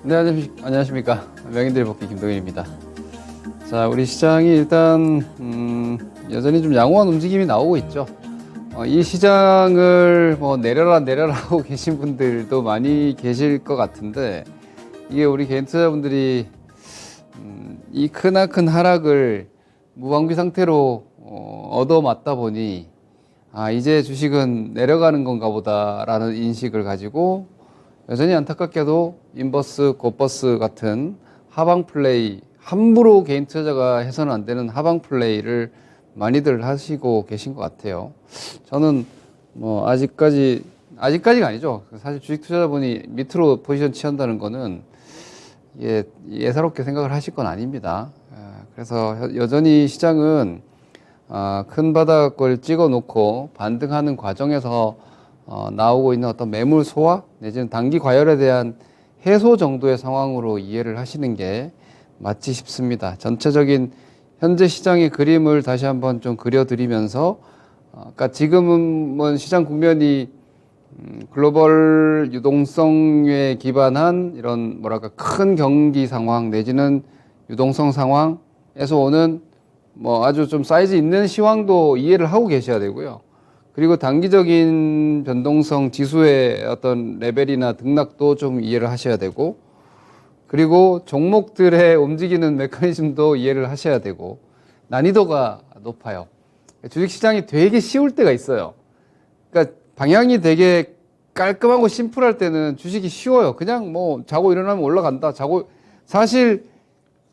네, 안녕하십니까. 명인들의 복귀 김동현입니다. 자, 우리 시장이 일단, 여전히 좀 양호한 움직임이 나오고 있죠. 이 시장을 뭐 내려라 하고 계신 분들도 많이 계실 것 같은데, 이게 우리 개인 투자자분들이, 이 크나큰 하락을 무방비 상태로, 얻어맞다 보니, 이제 주식은 내려가는 건가 보다라는 인식을 가지고, 여전히 안타깝게도 인버스, 곧버스 같은 하방 플레이, 함부로 개인 투자자가 해서는 안 되는 하방 플레이를 많이들 하시고 계신 것 같아요. 저는 뭐 아직까지가 아니죠. 사실 주식 투자자분이 밑으로 포지션 취한다는 거는 예사롭게 생각을 하실 건 아닙니다. 그래서 여전히 시장은 큰 바닥을 찍어 놓고 반등하는 과정에서 나오고 있는 어떤 매물 소화 내지는 단기 과열에 대한 해소 정도의 상황으로 이해를 하시는 게 맞지 싶습니다. 전체적인 현재 시장의 그림을 다시 한번 좀 그려드리면서 그러니까 지금은 시장 국면이 글로벌 유동성에 기반한 이런 뭐랄까 큰 경기 상황 내지는 유동성 상황에서 오는 뭐 아주 좀 사이즈 있는 시황도 이해를 하고 계셔야 되고요. 그리고 단기적인 변동성 지수의 어떤 레벨이나 등락도 좀 이해를 하셔야 되고, 그리고 종목들의 움직이는 메커니즘도 이해를 하셔야 되고, 난이도가 높아요. 주식시장이 되게 쉬울 때가 있어요. 그러니까 방향이 되게 깔끔하고 심플할 때는 주식이 쉬워요. 그냥 뭐 자고 일어나면 올라간다. 사실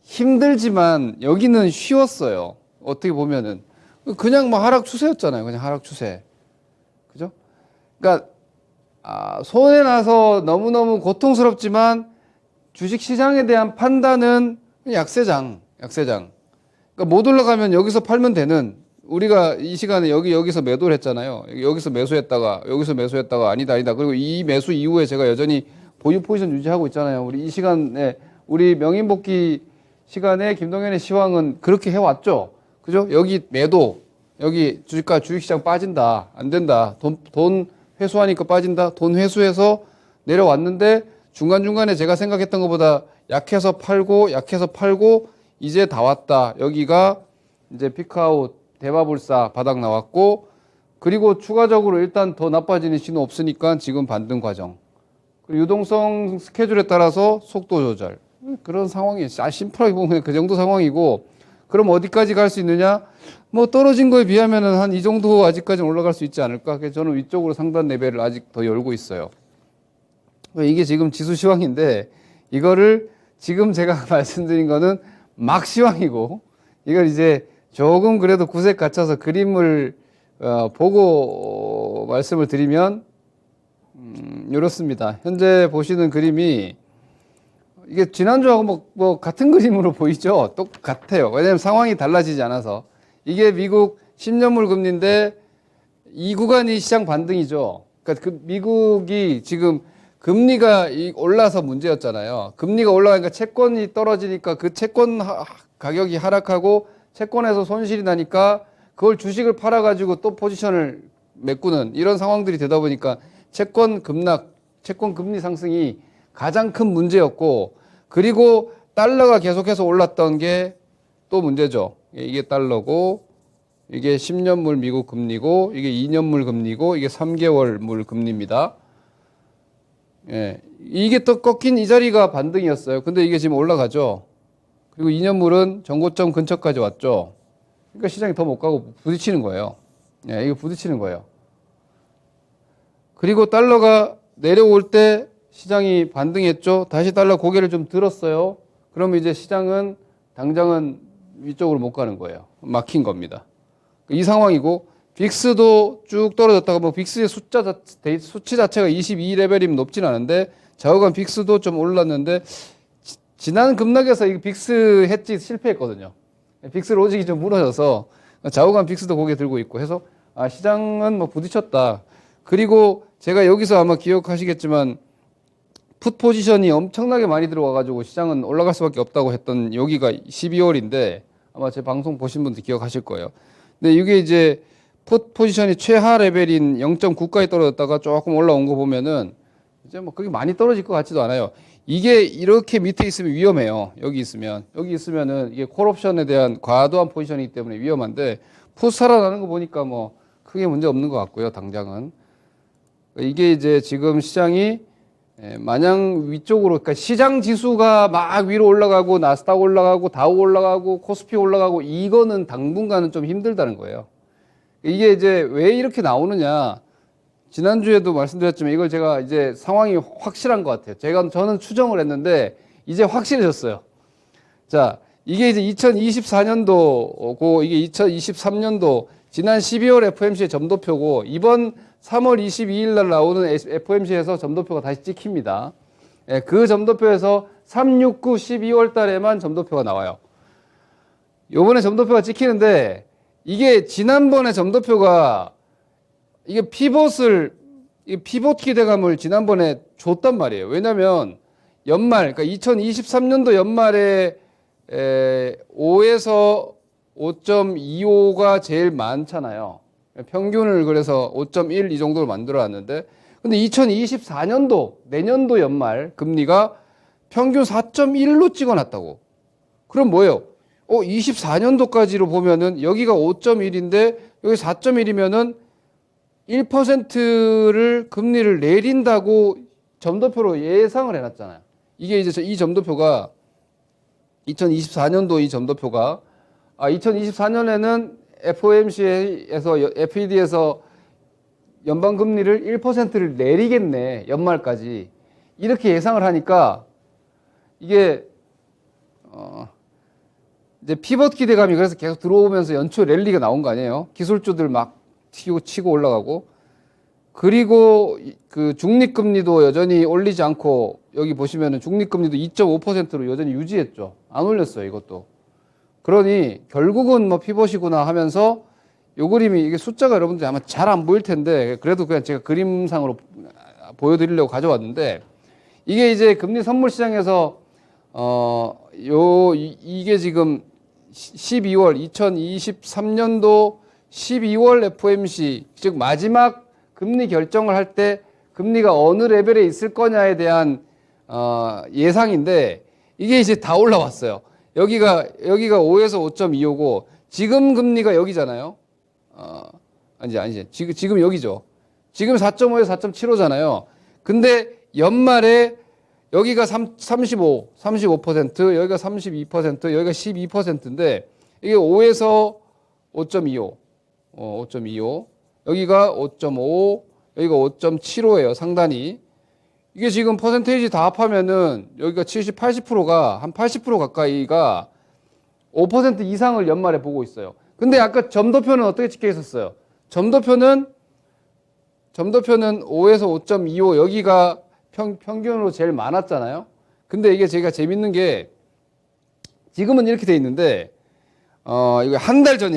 힘들지만 여기는 쉬웠어요. 어떻게 보면은. 그냥 뭐 하락 추세였잖아요. 그냥 하락 추세. 그죠? 그러니까 손해 나서 너무너무 고통스럽지만 주식 시장에 대한 판단은 약세장. 그러니까 못 올라가면 여기서 팔면 되는, 우리가 이 시간에 여기서 매도를 했잖아요. 여기서 매수했다가 아니다. 그리고 이 매수 이후에 제가 여전히 보유 포지션 유지하고 있잖아요. 우리 이 시간에 우리 명인복귀 시간에 김동현의 시황은 그렇게 해왔죠. 그죠? 여기 매도, 여기 주식시장 빠진다. 안 된다. 돈 회수하니까 빠진다. 돈 회수해서 내려왔는데 중간중간에 제가 생각했던 것보다 약해서 팔고 이제 다 왔다. 여기가 이제 피크아웃 대마불사 바닥 나왔고, 그리고 추가적으로 일단 더 나빠지는 신호 없으니까 지금 반등 과정. 그리고 유동성 스케줄에 따라서 속도 조절. 그런 상황이 심플하게 보면 그 정도 상황이고, 그럼 어디까지 갈 수 있느냐? 뭐 떨어진 거에 비하면은 한 이 정도 아직까지는 올라갈 수 있지 않을까? 그래서 저는 위쪽으로 상단 레벨을 아직 더 열고 있어요. 이게 지금 지수 시황인데, 이거를 지금 제가 말씀드린 거는 막 시황이고, 이걸 이제 조금 그래도 구색 갖춰서 그림을 보고 말씀을 드리면 이렇습니다. 현재 보시는 그림이 이게 지난주하고 뭐 같은 그림으로 보이죠? 똑같아요. 왜냐하면 상황이 달라지지 않아서. 이게 미국 10년물 금리인데 이 구간이 시장 반등이죠. 그러니까 그 미국이 지금 금리가 올라서 문제였잖아요. 금리가 올라가니까 채권이 떨어지니까 그 채권 가격이 하락하고 채권에서 손실이 나니까 그걸 주식을 팔아가지고 또 포지션을 메꾸는 이런 상황들이 되다 보니까 채권 급락, 채권 금리 상승이 가장 큰 문제였고, 그리고 달러가 계속해서 올랐던 게 또 문제죠. 이게 달러고, 이게 10년물 미국 금리고, 이게 2년물 금리고, 이게 3개월물 금리입니다. 예, 이게 또 꺾인 이 자리가 반등이었어요. 근데 이게 지금 올라가죠. 그리고 2년물은 전고점 근처까지 왔죠. 그러니까 시장이 더 못 가고 부딪히는 거예요. 예, 이거 부딪히는 거예요. 그리고 달러가 내려올 때 시장이 반등했죠. 다시 달러 고개를 좀 들었어요. 그러면 이제 시장은 당장은 위쪽으로 못 가는 거예요. 막힌 겁니다. 이 상황이고, 빅스도 쭉 떨어졌다가 뭐 빅스의 수치 자체가 22레벨이면 높진 않은데 좌우간 빅스도 좀 올랐는데 지난 급락에서 이 빅스 hedge 실패했거든요. 빅스 로직이 좀 무너져서 좌우간 빅스도 고개 들고 있고 해서 시장은 뭐 부딪혔다. 그리고 제가 여기서 아마 기억하시겠지만 풋 포지션이 엄청나게 많이 들어와가지고 시장은 올라갈 수밖에 없다고 했던 여기가 12월인데 아마 제 방송 보신 분들 기억하실 거예요. 근데 이게 이제 풋 포지션이 최하 레벨인 0.9까지 떨어졌다가 조금 올라온 거 보면은 이제 뭐 그렇게 많이 떨어질 것 같지도 않아요. 이게 이렇게 밑에 있으면 위험해요. 여기 있으면은 이게 콜옵션에 대한 과도한 포지션이기 때문에 위험한데 푸 살아나는 거 보니까 뭐 크게 문제 없는 것 같고요. 당장은 이게 이제 지금 시장이 마냥 위쪽으로, 그러니까 시장 지수가 막 위로 올라가고 나스닥 올라가고 다우 올라가고 코스피 올라가고 이거는 당분간은 좀 힘들다는 거예요. 이게 이제 왜 이렇게 나오느냐? 지난주에도 말씀드렸지만 이걸 제가 이제 상황이 확실한 것 같아요. 저는 추정을 했는데 이제 확실해졌어요. 자, 이게 이제 2024년도고 이게 2023년도 지난 12월 FOMC의 점도표고 이번 3월 22일 날 나오는 FOMC에서 점도표가 다시 찍힙니다. 예, 그 점도표에서 3, 6, 9, 12월 달에만 점도표가 나와요. 요번에 점도표가 찍히는데 이게 지난번에 점도표가 이게 피봇 기대감을 지난번에 줬단 말이에요. 왜냐면 연말, 그러니까 2023년도 연말에 5에서 5.25가 제일 많잖아요. 평균을 그래서 5.1 이 정도로 만들어 놨는데, 근데 2024년도, 내년도 연말 금리가 평균 4.1로 찍어 놨다고. 그럼 뭐예요? 24년도까지로 보면은 여기가 5.1인데 여기 4.1이면은 1%를 금리를 내린다고 점도표로 예상을 해놨잖아요. 이게 이제 이 점도표가 2024년도 이 점도표가 2024년에는 FOMC에서 FED에서 연방 금리를 1%를 내리겠네 연말까지 이렇게 예상을 하니까 이게 이제 피벗 기대감이 그래서 계속 들어오면서 연초 랠리가 나온 거 아니에요? 기술주들 막 치고 올라가고 그리고 그 중립금리도 여전히 올리지 않고 여기 보시면은 중립금리도 2.5%로 여전히 유지했죠. 안 올렸어요, 이것도. 그러니 결국은 뭐 피벗이구나 하면서 요 그림이 이게 숫자가 여러분들 아마 잘 안 보일 텐데 그래도 그냥 제가 그림상으로 보여드리려고 가져왔는데 이게 이제 금리 선물 시장에서 이게 지금 12월 2023년도 12월 FOMC 즉 마지막 금리 결정을 할 때 금리가 어느 레벨에 있을 거냐에 대한 예상인데 이게 이제 다 올라왔어요. 여기가 5에서 5.25고 지금 금리가 여기잖아요. 아니지. 지금 여기죠. 지금 4.5에서 4.75잖아요. 근데 연말에 여기가 35%, 여기가 32%, 여기가 12%인데 이게 5에서 5.25, 5.25, 여기가 5.5, 여기가 5.75예요. 상단이. 이게 지금 퍼센테이지 다 합하면은 여기가 70, 80%가 한 80% 가까이가 5% 이상을 연말에 보고 있어요. 근데 아까 점도표는 어떻게 찍혀 있었어요? 점도표는 5에서 5.25 여기가 평균으로 제일 많았잖아요. 근데 이게 제가 재밌는 게 지금은 이렇게 돼 있는데 이거 한 달 전.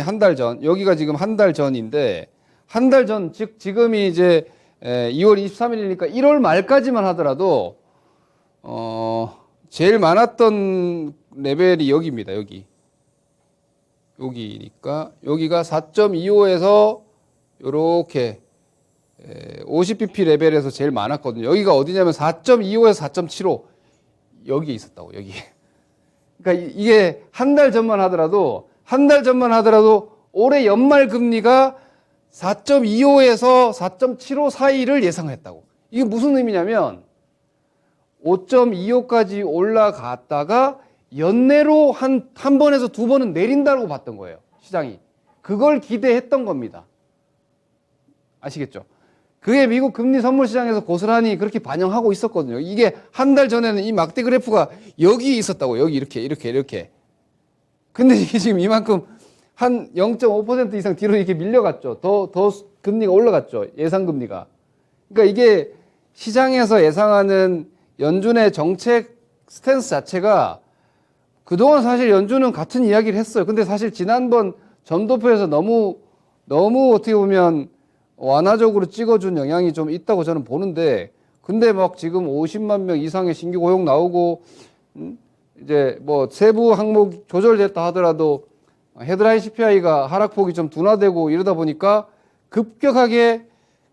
여기가 지금 한 달 전인데 한 달 전, 즉 지금이 이제 2월 23일이니까 1월 말까지만 하더라도 제일 많았던 레벨이 여기입니다. 여기니까 여기가 4.25에서 요렇게 50bp 레벨에서 제일 많았거든요. 여기가 어디냐면 4.25에서 4.75 여기에 있었다고. 여기. 그러니까 이게 한 달 전만 하더라도 올해 연말 금리가 4.25에서 4.75 사이를 예상했다고. 이게 무슨 의미냐면 5.25까지 올라갔다가 연내로 한 번에서 두 번은 내린다고 봤던 거예요. 시장이. 그걸 기대했던 겁니다. 아시겠죠? 그게 미국 금리 선물 시장에서 고스란히 그렇게 반영하고 있었거든요. 이게 한 달 전에는 이 막대 그래프가 여기 있었다고. 여기 이렇게. 근데 이게 지금 이만큼 한 0.5% 이상 뒤로 이렇게 밀려갔죠. 더 금리가 올라갔죠. 예상 금리가. 그러니까 이게 시장에서 예상하는 연준의 정책 스탠스 자체가 그동안 사실 연준은 같은 이야기를 했어요. 근데 사실 지난번 점도표에서 너무 어떻게 보면 완화적으로 찍어준 영향이 좀 있다고 저는 보는데 근데 막 지금 50만 명 이상의 신규 고용 나오고 이제 뭐 세부 항목 조절됐다 하더라도 헤드라인 CPI가 하락폭이 좀 둔화되고 이러다 보니까 급격하게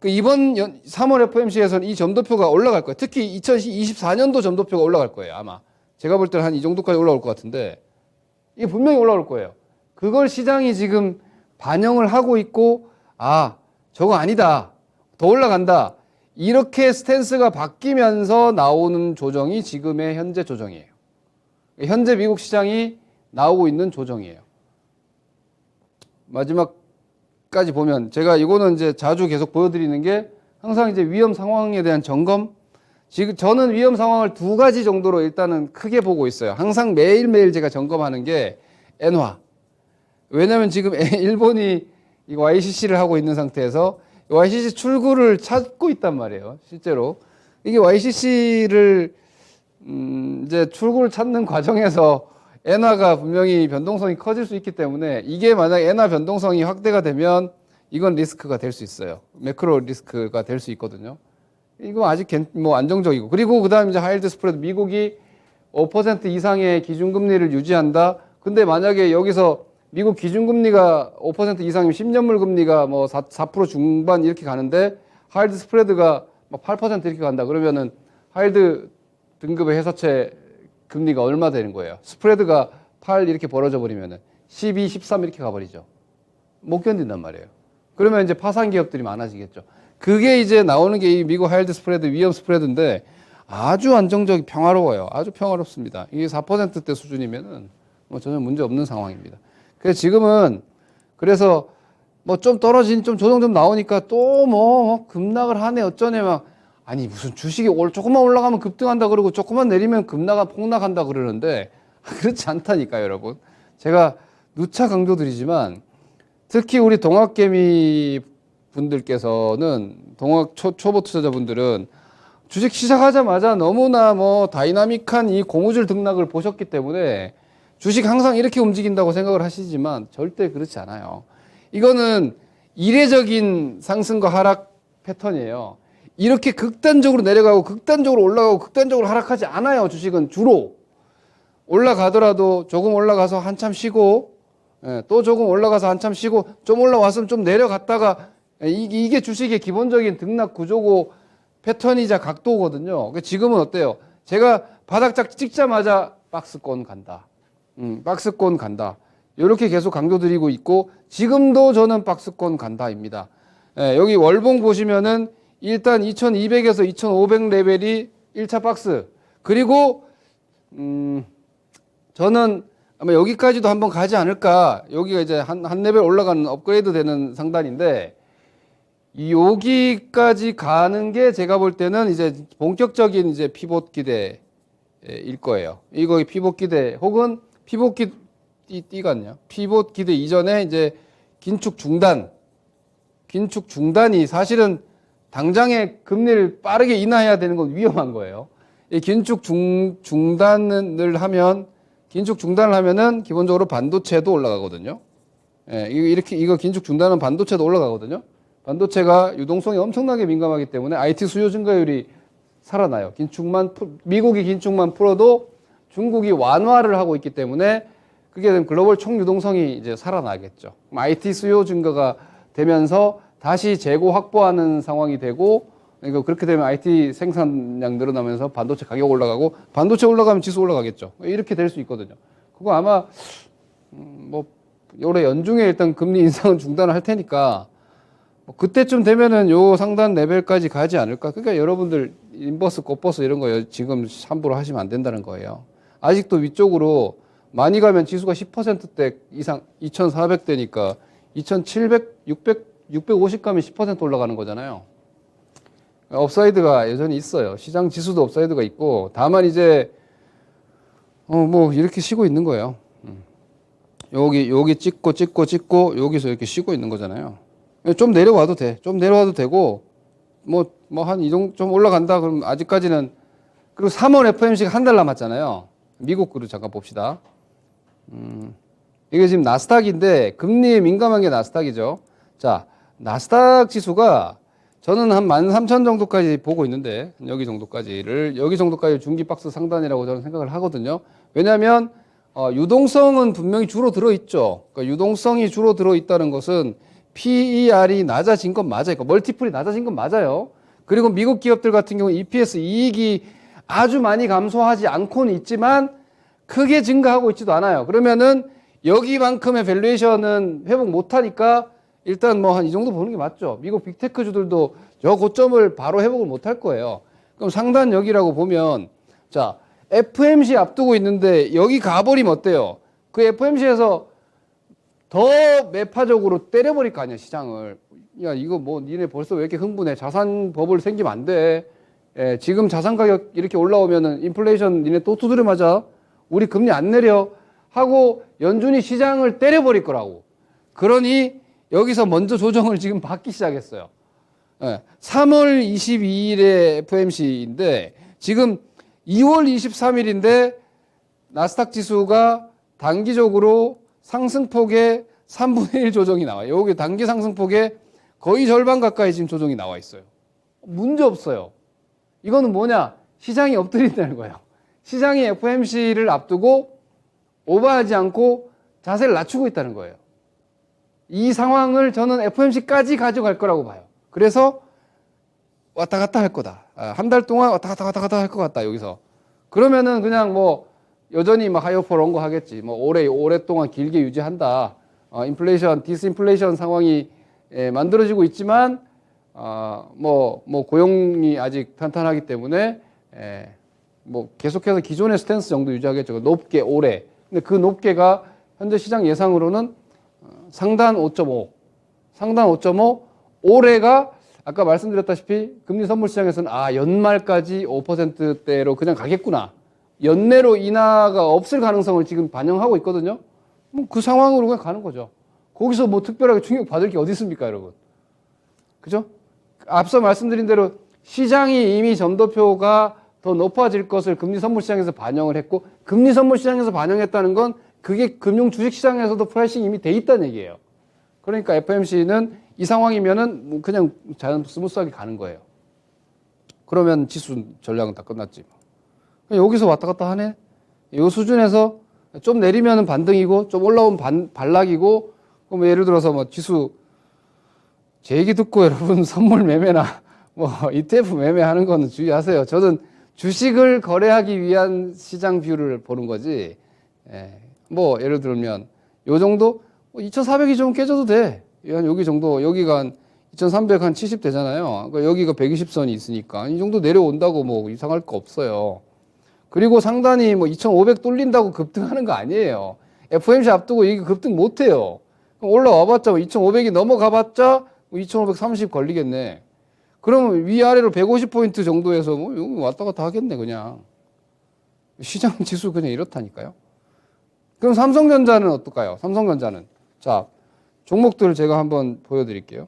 이번 3월 FOMC에서는 이 점도표가 올라갈 거예요. 특히 2024년도 점도표가 올라갈 거예요. 아마 제가 볼 때는 한 이 정도까지 올라올 것 같은데 이게 분명히 올라올 거예요. 그걸 시장이 지금 반영을 하고 있고 아 저거 아니다. 더 올라간다. 이렇게 스탠스가 바뀌면서 나오는 조정이 지금의 현재 조정이에요. 현재 미국 시장이 나오고 있는 조정이에요. 마지막까지 보면 제가 이거는 이제 자주 계속 보여드리는 게 항상 이제 위험 상황에 대한 점검. 지금 저는 위험 상황을 두 가지 정도로 일단은 크게 보고 있어요. 항상 매일매일 제가 점검하는 게 엔화. 왜냐면 지금 일본이 YCC를 하고 있는 상태에서 YCC 출구를 찾고 있단 말이에요. 실제로. 이게 YCC를, 이제 출구를 찾는 과정에서 엔화가 분명히 변동성이 커질 수 있기 때문에 이게 만약 엔화 변동성이 확대가 되면 이건 리스크가 될 수 있어요. 매크로 리스크가 될 수 있거든요. 이거 아직 뭐 안정적이고. 그리고 그 다음 이제 하이드 스프레드. 미국이 5% 이상의 기준금리를 유지한다. 근데 만약에 여기서 미국 기준금리가 5% 이상이면 10년물 금리가 뭐 4% 중반 이렇게 가는데 하이드 스프레드가 막 8% 이렇게 간다. 그러면은 하이드 등급의 회사채 금리가 얼마 되는 거예요? 스프레드가 8 이렇게 벌어져 버리면은 12, 13 이렇게 가버리죠. 못 견딘단 말이에요. 그러면 이제 파산 기업들이 많아지겠죠. 그게 이제 나오는 게 이 미국 하이드 스프레드, 위험 스프레드인데 아주 안정적이 평화로워요. 아주 평화롭습니다. 이게 4%대 수준이면은 뭐 전혀 문제 없는 상황입니다. 그래서 지금은 그래서 뭐 좀 떨어진 좀 조정 좀 나오니까 또 뭐 급락을 하네 어쩌네 막 아니 무슨 주식이 조금만 올라가면 급등한다 그러고 조금만 내리면 폭락한다 그러는데 그렇지 않다니까요, 여러분. 제가 누차 강조드리지만 특히 우리 동학개미 분들께서는 동학 초보 투자자분들은 주식 시작하자마자 너무나 뭐 다이나믹한 이 고무줄 등락을 보셨기 때문에 주식 항상 이렇게 움직인다고 생각을 하시지만 절대 그렇지 않아요. 이거는 이례적인 상승과 하락 패턴이에요. 이렇게 극단적으로 내려가고 극단적으로 올라가고 극단적으로 하락하지 않아요. 주식은 주로 올라가더라도 조금 올라가서 한참 쉬고 또 조금 올라가서 한참 쉬고 좀 올라왔으면 좀 내려갔다가 이게 주식의 기본적인 등락 구조고 패턴이자 각도거든요. 지금은 어때요? 제가 바닥 찍자마자 박스권 간다. 박스권 간다. 이렇게 계속 강조드리고 있고 지금도 저는 박스권 간다입니다. 여기 월봉 보시면은 일단 2200에서 2500 레벨이 1차 박스. 그리고 저는 아마 여기까지도 한번 가지 않을까. 여기가 이제 한 레벨 올라가는 업그레이드 되는 상단인데 여기까지 가는 게 제가 볼 때는 이제 본격적인 이제 피봇 기대일 거예요. 이거 피봇 기대 혹은 피봇 띠가 피봇 기대 이전에 이제 긴축 중단이 사실은 당장에 금리를 빠르게 인하해야 되는 건 위험한 거예요. 이 긴축 중단을 하면은 기본적으로 반도체도 올라가거든요. 이거 긴축 중단은 반도체도 올라가거든요. 반도체가 유동성이 엄청나게 민감하기 때문에 IT 수요 증가율이 살아나요. 미국이 긴축만 풀어도 중국이 완화를 하고 있기 때문에 그게 되면 글로벌 총 유동성이 이제 살아나겠죠. IT 수요 증가가 되면서 다시 재고 확보하는 상황이 되고 그렇게 되면 IT 생산량 늘어나면서 반도체 가격 올라가고 반도체 올라가면 지수 올라가겠죠. 이렇게 될 수 있거든요. 그거 아마 뭐 올해 연중에 일단 금리 인상은 중단을 할 테니까 그때쯤 되면은 요 상단 레벨까지 가지 않을까. 그러니까 여러분들 인버스, 꽃버스 이런 거 지금 함부로 하시면 안 된다는 거예요. 아직도 위쪽으로 많이 가면 지수가 10%대 이상 2400대니까 2700, 650 가면 10% 올라가는 거잖아요. 업사이드가 여전히 있어요. 시장 지수도 업사이드가 있고 다만 이제 뭐 이렇게 쉬고 있는 거예요. 여기 찍고 여기서 이렇게 쉬고 있는 거잖아요. 좀 내려와도 돼. 좀 내려와도 되고 뭐 한 이 정도 좀 올라간다 그러면 아직까지는. 그리고 3월 FOMC가 한 달 남았잖아요. 미국 그룹 잠깐 봅시다. 이게 지금 나스닥인데 금리에 민감한 게 나스닥이죠. 자, 나스닥 지수가 저는 한 13,000 정도까지 보고 있는데 여기 정도까지 중기 박스 상단이라고 저는 생각을 하거든요. 왜냐하면 유동성은 분명히 주로 들어있죠. 그러니까 유동성이 주로 들어있다는 것은 PER이 낮아진 건 맞아요. 그러니까 멀티플이 낮아진 건 맞아요. 그리고 미국 기업들 같은 경우 EPS 이익이 아주 많이 감소하지 않고는 있지만 크게 증가하고 있지도 않아요. 그러면은 여기만큼의 밸류에이션은 회복 못하니까 일단 뭐 한 이 정도 보는 게 맞죠. 미국 빅테크주들도 저 고점을 바로 회복을 못할 거예요. 그럼 상단 여기라고 보면 자 FMC 앞두고 있는데 여기 가버리면 어때요? 그 FMC에서 더 매파적으로 때려버릴 거 아니야 시장을. 야 이거 뭐 니네 벌써 왜 이렇게 흥분해? 자산 버블 생기면 안 돼. 지금 자산 가격 이렇게 올라오면은 인플레이션 니네 또 두드려 맞아. 우리 금리 안 내려 하고 연준이 시장을 때려버릴 거라고. 그러니 여기서 먼저 조정을 지금 받기 시작했어요. 3월 22일에 FMC인데 지금 2월 23일인데 나스닥 지수가 단기적으로 상승폭의 3분의 1 조정이 나와요. 여기 단기 상승폭의 거의 절반 가까이 지금 조정이 나와 있어요. 문제 없어요. 이거는 뭐냐? 시장이 엎드린다는 거예요. 시장이 FMC를 앞두고 오버하지 않고 자세를 낮추고 있다는 거예요. 이 상황을 저는 FMC까지 가져갈 거라고 봐요. 그래서 왔다 갔다 할 거다. 한 달 동안 왔다 갔다 할 것 같다, 여기서. 그러면은 그냥 뭐 여전히 막 하이어 포 런거 하겠지. 뭐 오랫동안 길게 유지한다. 인플레이션, 디스인플레이션 상황이 만들어지고 있지만 뭐 고용이 아직 탄탄하기 때문에 뭐 계속해서 기존의 스탠스 정도 유지하겠죠. 높게 오래. 근데 그 높게가 현재 시장 예상으로는 상단 5.5, 상단 5.5, 올해가 아까 말씀드렸다시피 금리 선물 시장에서는 연말까지 5%대로 그냥 가겠구나. 연내로 인하가 없을 가능성을 지금 반영하고 있거든요. 뭐 그 상황으로 그냥 가는 거죠. 거기서 뭐 특별하게 충격 받을 게 어디 있습니까, 여러분? 그죠? 앞서 말씀드린 대로 시장이 이미 점도표가 더 높아질 것을 금리 선물 시장에서 반영을 했고, 금리 선물 시장에서 반영했다는 건 그게 금융 주식 시장에서도 프라이싱 이미 돼 있다는 얘기예요. 그러니까 FMC는 이 상황이면은 그냥 자연 스무스하게 가는 거예요. 그러면 지수 전략은 다 끝났지. 여기서 왔다 갔다 하네. 이 수준에서 좀 내리면은 반등이고 좀 올라오면 반락이고, 그럼 예를 들어서 뭐 지수 제 얘기 듣고 여러분 선물 매매나 뭐 ETF 매매하는 거는 주의하세요. 저는 주식을 거래하기 위한 시장 뷰를 보는 거지. 뭐 예를 들면 요 정도 2,400이 좀 깨져도 돼. 한 여기 정도, 여기가 한 2,300 한 70 되잖아요. 그러니까 여기가 120선이 있으니까 이 정도 내려온다고 뭐 이상할 거 없어요. 그리고 상단이 뭐 2,500 뚫린다고 급등하는 거 아니에요. FOMC 앞두고 이게 급등 못 해요. 올라와봤자 2,500이 넘어가봤자 2,530 걸리겠네. 그러면 위아래로 150포인트 정도에서 뭐 여기 왔다 갔다 하겠네, 그냥. 시장 지수 그냥 이렇다니까요. 그럼 삼성전자는 어떨까요? 삼성전자는. 자, 종목들을 제가 한번 보여드릴게요.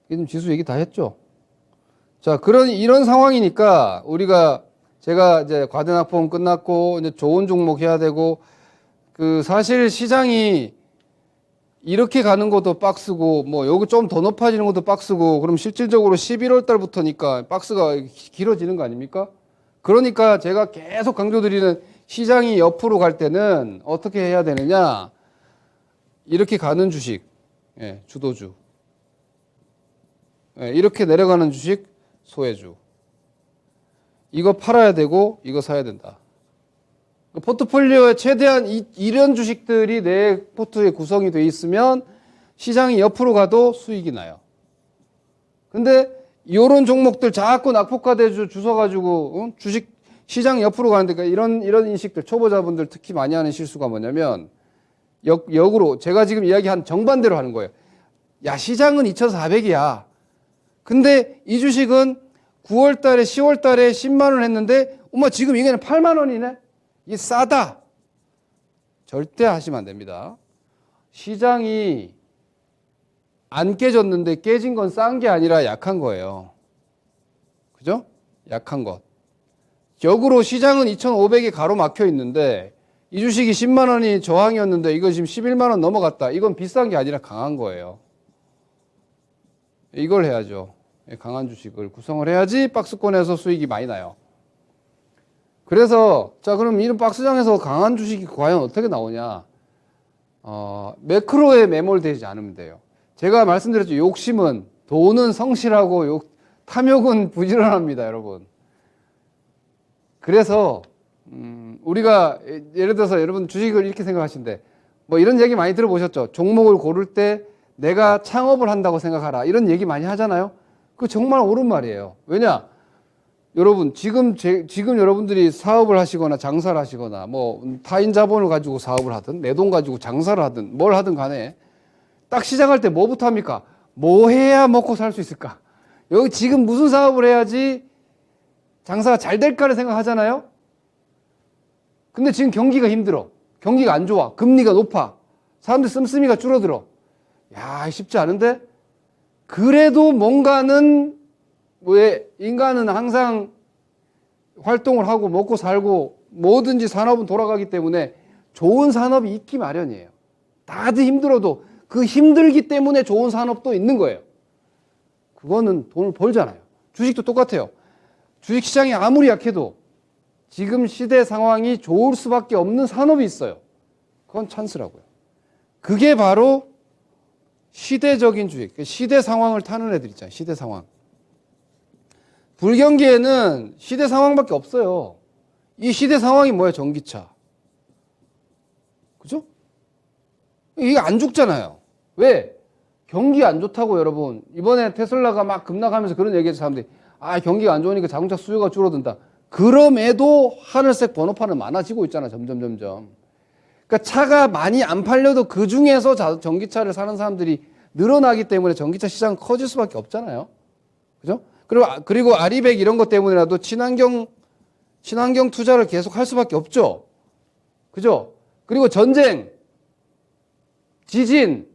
지금 지수 얘기 다 했죠? 자, 이런 상황이니까 제가 이제 과대납보험 끝났고, 이제 좋은 종목 해야 되고, 사실 시장이 이렇게 가는 것도 박스고, 뭐, 여기 좀 더 높아지는 것도 박스고, 그럼 실질적으로 11월 달부터니까 박스가 길어지는 거 아닙니까? 그러니까 제가 계속 강조드리는 시장이 옆으로 갈 때는 어떻게 해야 되느냐? 이렇게 가는 주식, 주도주. 이렇게 내려가는 주식, 소외주. 이거 팔아야 되고, 이거 사야 된다. 포트폴리오에 최대한 이런 주식들이 내 포트에 구성이 돼 있으면 시장이 옆으로 가도 수익이 나요. 근데 이런 종목들 자꾸 낙폭과대 주워가지고 주식 시장 옆으로 가는데, 그러니까 이런 인식들 초보자분들 특히 많이 하는 실수가 뭐냐면 역으로 제가 지금 이야기한 정반대로 하는 거예요. 야, 시장은 2,400이야. 근데 이 주식은 9월 달에 10월 달에 10만 원 했는데 엄마 지금 이게 8만 원이네. 이게 싸다. 절대 하시면 안 됩니다. 시장이 안 깨졌는데 깨진 건 싼 게 아니라 약한 거예요. 그죠? 약한 것. 역으로 시장은 2,500이 가로막혀 있는데 이 주식이 10만 원이 저항이었는데 이거 지금 11만 원 넘어갔다. 이건 비싼 게 아니라 강한 거예요. 이걸 해야죠. 강한 주식을 구성을 해야지 박스권에서 수익이 많이 나요. 그래서 자, 그럼 이런 박스장에서 강한 주식이 과연 어떻게 나오냐? 매크로에 매몰되지 않으면 돼요. 제가 말씀드렸죠. 욕심은, 돈은 성실하고 탐욕은 부지런합니다, 여러분. 그래서 우리가 예를 들어서 여러분 주식을 이렇게 생각하시는데 뭐 이런 얘기 많이 들어보셨죠? 종목을 고를 때 내가 창업을 한다고 생각하라. 이런 얘기 많이 하잖아요. 그거 정말 옳은 말이에요. 왜냐? 여러분 지금 여러분들이 사업을 하시거나 장사를 하시거나 뭐 타인 자본을 가지고 사업을 하든 내 돈 가지고 장사를 하든 뭘 하든 간에 딱 시작할 때 뭐부터 합니까? 뭐 해야 먹고 살 수 있을까? 여기 지금 무슨 사업을 해야지 장사가 잘 될까를 생각하잖아요. 근데 지금 경기가 힘들어. 경기가 안 좋아. 금리가 높아. 사람들 씀씀이가 줄어들어. 야, 쉽지 않은데? 그래도 뭔가는 왜 인간은 항상 활동을 하고 먹고 살고 뭐든지 산업은 돌아가기 때문에 좋은 산업이 있기 마련이에요. 다들 힘들어도 그 힘들기 때문에 좋은 산업도 있는 거예요. 그거는 돈을 벌잖아요. 주식도 똑같아요. 주식시장이 아무리 약해도 지금 시대 상황이 좋을 수밖에 없는 산업이 있어요. 그건 찬스라고요. 그게 바로 시대적인 주식, 시대 상황을 타는 애들 있잖아요. 시대 상황. 불경기에는 시대 상황밖에 없어요. 이 시대 상황이 뭐예요? 전기차. 그죠? 이게 안 죽잖아요. 왜? 경기 안 좋다고 여러분. 이번에 테슬라가 막 급락하면서 그런 얘기해서 사람들이 경기가 안 좋으니까 자동차 수요가 줄어든다. 그럼에도 하늘색 번호판은 많아지고 있잖아. 점점. 그러니까 차가 많이 안 팔려도 그 중에서 전기차를 사는 사람들이 늘어나기 때문에 전기차 시장은 커질 수밖에 없잖아요. 그죠? 그리고 아리백 이런 것 때문에라도 친환경 투자를 계속 할 수밖에 없죠. 그죠? 그리고 전쟁, 지진,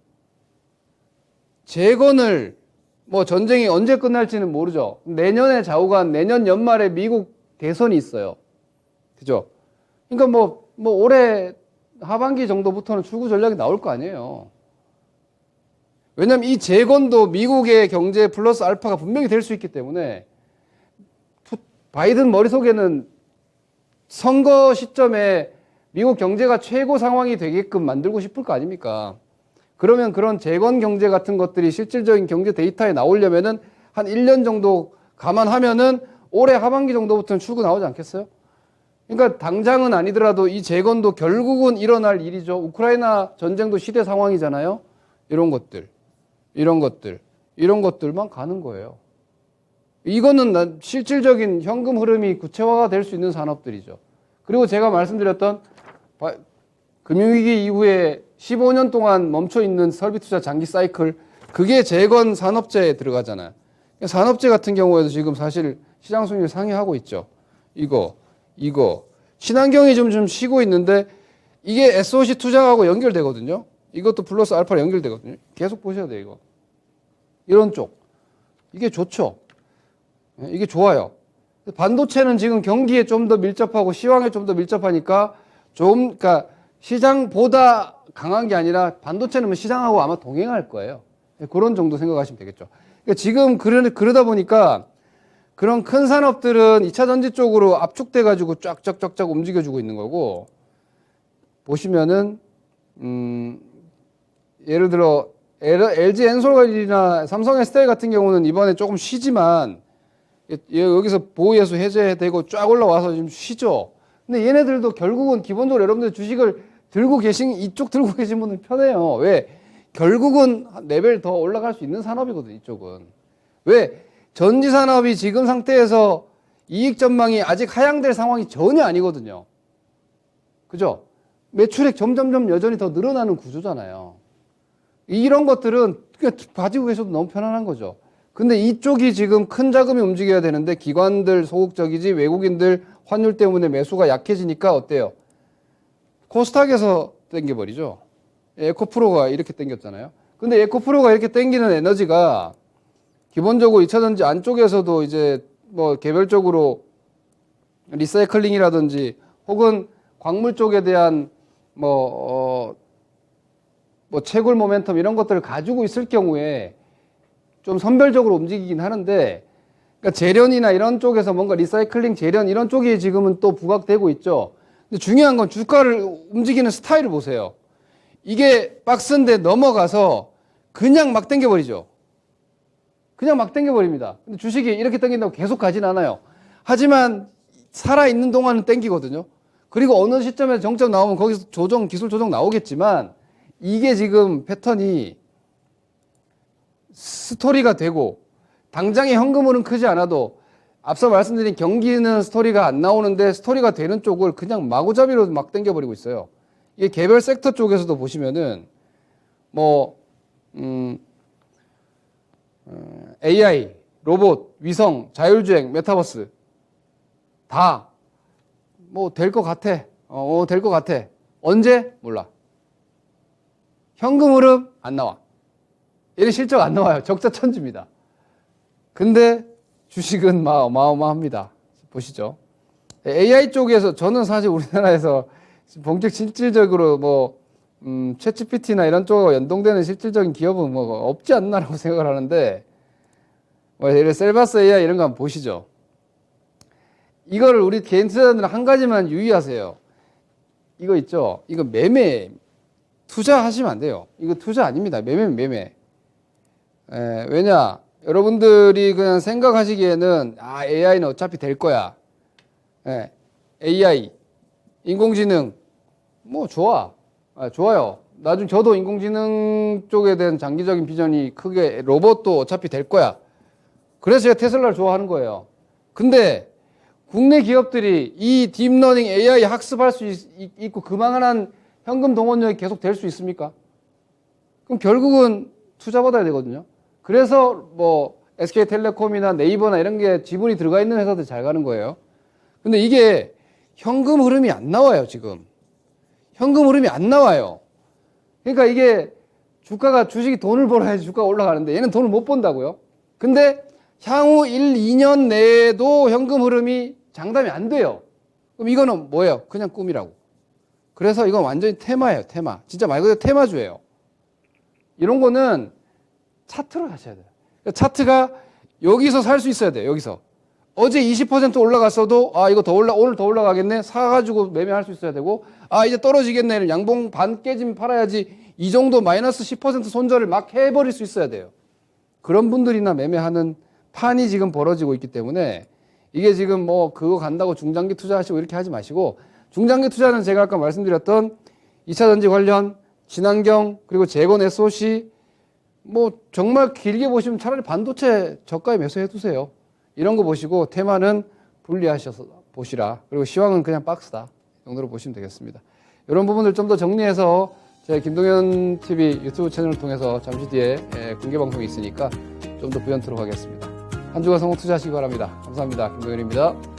재건을 뭐 전쟁이 언제 끝날지는 모르죠. 내년에 좌우간 내년 연말에 미국 대선이 있어요. 그죠? 그러니까 뭐 올해 하반기 정도부터는 출구 전략이 나올 거 아니에요. 왜냐면 이 재건도 미국의 경제 플러스 알파가 분명히 될 수 있기 때문에 바이든 머릿속에는 선거 시점에 미국 경제가 최고 상황이 되게끔 만들고 싶을 거 아닙니까? 그러면 그런 재건 경제 같은 것들이 실질적인 경제 데이터에 나오려면은 한 1년 정도 감안하면은 올해 하반기 정도부터는 출구 나오지 않겠어요? 그러니까 당장은 아니더라도 이 재건도 결국은 일어날 일이죠. 우크라이나 전쟁도 시대 상황이잖아요. 이런 것들만 가는 거예요. 이거는 실질적인 현금 흐름이 구체화가 될 수 있는 산업들이죠. 그리고 제가 말씀드렸던 금융위기 이후에 15년 동안 멈춰있는 설비투자 장기 사이클, 그게 재건 산업재에 들어가잖아요. 산업재 같은 경우에도 지금 사실 시장 수익률 상회하고 있죠. 이거. 친환경이 좀 쉬고 있는데 이게 SOC 투자하고 연결되거든요. 이것도 플러스 알파로 연결되거든요. 계속 보셔야 돼요, 이거. 이런 쪽. 이게 좋죠. 이게 좋아요. 반도체는 지금 경기에 좀 더 밀접하고 시황에 좀 더 밀접하니까 그러니까 시장보다 강한 게 아니라 반도체는 시장하고 아마 동행할 거예요. 그런 정도 생각하시면 되겠죠. 그러니까 지금 그러다 보니까 그런 큰 산업들은 2차 전지 쪽으로 압축돼가지고 쫙쫙쫙쫙 움직여주고 있는 거고, 보시면은, 예를 들어, LG 엔솔이나 삼성 SDI 같은 경우는 이번에 조금 쉬지만, 여기서 보호예수 해제되고 쫙 올라와서 지금 쉬죠. 근데 얘네들도 결국은 기본적으로 여러분들 주식을 이쪽 들고 계신 분은 편해요. 왜? 결국은 레벨 더 올라갈 수 있는 산업이거든, 이쪽은. 왜? 전지 산업이 지금 상태에서 이익 전망이 아직 하향될 상황이 전혀 아니거든요. 그죠? 매출액 점점점 여전히 더 늘어나는 구조잖아요. 이런 것들은 가지고 계셔도 너무 편안한 거죠. 근데 이쪽이 지금 큰 자금이 움직여야 되는데 기관들 소극적이지 외국인들 환율 때문에 매수가 약해지니까 어때요? 코스닥에서 땡겨버리죠. 에코프로가 이렇게 땡겼잖아요. 근데 에코프로가 이렇게 땡기는 에너지가 기본적으로 2차전지 안쪽에서도 이제 뭐 개별적으로 리사이클링이라든지 혹은 광물 쪽에 대한 뭐 채굴 모멘텀 이런 것들을 가지고 있을 경우에 좀 선별적으로 움직이긴 하는데, 그러니까 재련이나 이런 쪽에서 뭔가 리사이클링 재련 이런 쪽이 지금은 또 부각되고 있죠. 근데 중요한 건 주가를 움직이는 스타일을 보세요. 이게 박스인데 넘어가서 그냥 막 당겨버리죠. 그냥 막 당겨버립니다. 근데 주식이 이렇게 당긴다고 계속 가진 않아요. 하지만 살아있는 동안은 당기거든요. 그리고 어느 시점에 정점 나오면 거기서 기술 조정 나오겠지만 이게 지금 패턴이 스토리가 되고 당장의 현금흐름 크지 않아도 앞서 말씀드린 경기는 스토리가 안 나오는데 스토리가 되는 쪽을 그냥 마구잡이로 막 당겨버리고 있어요. 이게 개별 섹터 쪽에서도 보시면은 AI, 로봇, 위성, 자율주행, 메타버스 다 될 것 같아. 될 것 같아. 언제? 몰라. 현금 흐름 안 나와. 얘는 실적 안 나와요. 적자 천지입니다. 근데 주식은 어마어마합니다. 보시죠. AI 쪽에서 저는 사실 우리나라에서 본격 실질적으로 챗GPT나 이런 쪽과 연동되는 실질적인 기업은 없지 않나라고 생각을 하는데 예를 들어 셀바스 AI 이런 거 한번 보시죠. 이거를 우리 개인 투자자들은 한 가지만 유의하세요. 이거 있죠? 이거 매매 투자하시면 안 돼요. 이거 투자 아닙니다. 매매. 왜냐? 여러분들이 그냥 생각하시기에는 AI는 어차피 될 거야. AI, 인공지능 좋아요. 나중에 저도 인공지능 쪽에 대한 장기적인 비전이 크게 로봇도 어차피 될 거야. 그래서 제가 테슬라를 좋아하는 거예요. 근데 국내 기업들이 이 딥러닝 AI 학습할 수 있고 그만한 현금 동원력이 계속 될 수 있습니까? 그럼 결국은 투자 받아야 되거든요. 그래서 SK텔레콤이나 네이버나 이런 게 지분이 들어가 있는 회사들 잘 가는 거예요. 근데 이게 현금 흐름이 안 나와요, 지금. 현금 흐름이 안 나와요. 그러니까 이게 주식이 돈을 벌어야지 주가가 올라가는데 얘는 돈을 못 번다고요. 근데 향후 1, 2년 내에도 현금 흐름이 장담이 안 돼요. 그럼 이거는 뭐예요? 그냥 꿈이라고. 그래서 이건 완전히 테마예요, 테마. 진짜 말 그대로 테마주예요. 이런 거는 차트로 하셔야 돼요. 차트가 여기서 살 수 있어야 돼요, 여기서. 어제 20% 올라갔어도, 이거 오늘 더 올라가겠네? 사가지고 매매할 수 있어야 되고, 이제 떨어지겠네? 양봉 반 깨지면 팔아야지. 이 정도 마이너스 10% 손절을 막 해버릴 수 있어야 돼요. 그런 분들이나 매매하는 판이 지금 벌어지고 있기 때문에 이게 지금 그거 간다고 중장기 투자하시고 이렇게 하지 마시고 중장기 투자는 제가 아까 말씀드렸던 2차전지 관련, 친환경, 그리고 재건 SOC 정말 길게 보시면 차라리 반도체 저가에 매수해 두세요. 이런 거 보시고 테마는 분리하셔서 보시라. 그리고 시황은 그냥 박스다. 이 정도로 보시면 되겠습니다. 이런 부분들 좀 더 정리해서 제 김동현 TV 유튜브 채널을 통해서 잠시 뒤에 공개 방송이 있으니까 좀 더 부연토록 하겠습니다. 한 주간 성공 투자하시기 바랍니다. 감사합니다. 김동현입니다.